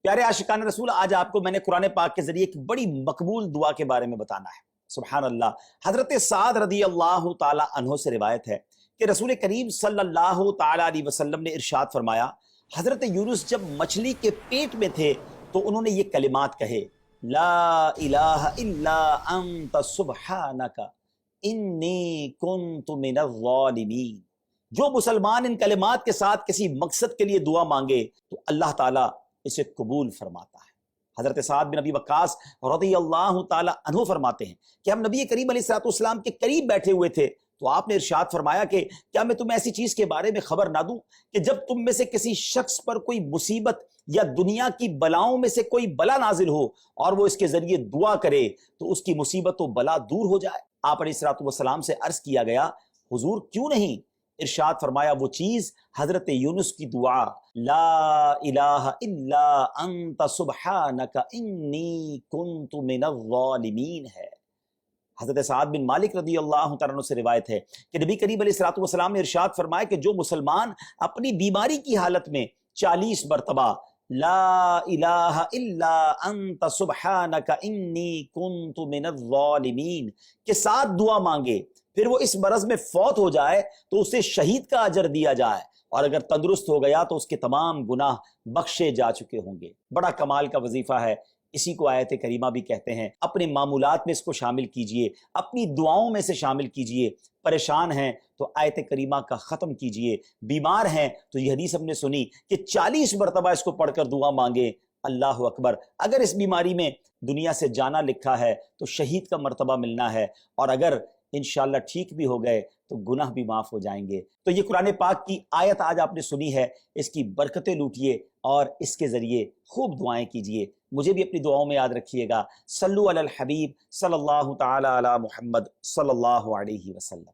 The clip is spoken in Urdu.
پیارے عاشقان رسول، آج آپ کو میں نے قرآن پاک کے ذریعے ایک بڑی مقبول دعا کے بارے میں بتانا ہے۔ سبحان اللہ۔ حضرت سعد رضی اللہ تعالی عنہ سے روایت ہے کہ رسول کریم صلی اللہ تعالی علیہ وسلم نے ارشاد فرمایا، حضرت یونس جب مچھلی کے پیٹ میں تھے تو انہوں نے یہ کلمات کہے، لا الہ الا انت سبحانک انی کنت من الظالمین۔ جو مسلمان ان کلمات کے ساتھ کسی مقصد کے لیے دعا مانگے تو اللہ تعالیٰ اسے قبول فرماتا ہے۔ حضرت سعد بن ابی وقاص رضی اللہ تعالی عنہ فرماتے ہیں کہ ہم نبی کریم علیہ الصلوۃ والسلام کے قریب بیٹھے ہوئے تھے تو آپ نے ارشاد فرمایا کہ کیا میں تمہیں ایسی چیز کے بارے میں خبر نہ دوں کہ جب تم میں سے کسی شخص پر کوئی مصیبت یا دنیا کی بلاؤں میں سے کوئی بلا نازل ہو اور وہ اس کے ذریعے دعا کرے تو اس کی مصیبت و بلا دور ہو جائے۔ آپ علیہ الصلوۃ والسلام سے عرض کیا گیا، حضور کیوں نہیں؟ ارشاد فرمایا وہ چیز حضرت یونس کی دعا لا الہ الا انت سبحانک انی کنت من الظالمین ہے۔ حضرت سعد بن مالک رضی اللہ تعالیٰ عنہ سے روایت ہے کہ نبی کریم علیہ الصلوۃ والسلام نے ارشاد فرمایا کہ جو مسلمان اپنی بیماری کی حالت میں 40 مرتبہ لا الہ الا انت سبحانک انی کنت من الظالمین کے ساتھ دعا مانگے، پھر وہ اس مرض میں فوت ہو جائے تو اسے شہید کا اجر دیا جائے، اور اگر تندرست ہو گیا تو اس کے تمام گناہ بخشے جا چکے ہوں گے۔ بڑا کمال کا وظیفہ ہے، اسی کو آیت کریمہ بھی کہتے ہیں۔ اپنے معمولات میں اس کو شامل کیجئے، اپنی دعاؤں میں سے شامل کیجئے۔ پریشان ہیں تو آیت کریمہ کا ختم کیجئے، بیمار ہیں تو یہ حدیث ہم نے سنی کہ 40 مرتبہ اس کو پڑھ کر دعا مانگیں۔ اللہ اکبر۔ اگر اس بیماری میں دنیا سے جانا لکھا ہے تو شہید کا مرتبہ ملنا ہے، اور اگر انشاءاللہ ٹھیک بھی ہو گئے تو گناہ بھی معاف ہو جائیں گے۔ تو یہ قرآن پاک کی آیت آج آپ نے سنی ہے، اس کی برکتیں لوٹیے اور اس کے ذریعے خوب دعائیں کیجئے۔ مجھے بھی اپنی دعاؤں میں یاد رکھیے گا۔ صلو علی الحبیب صلی اللہ تعالی علی محمد صلی اللہ علیہ وسلم۔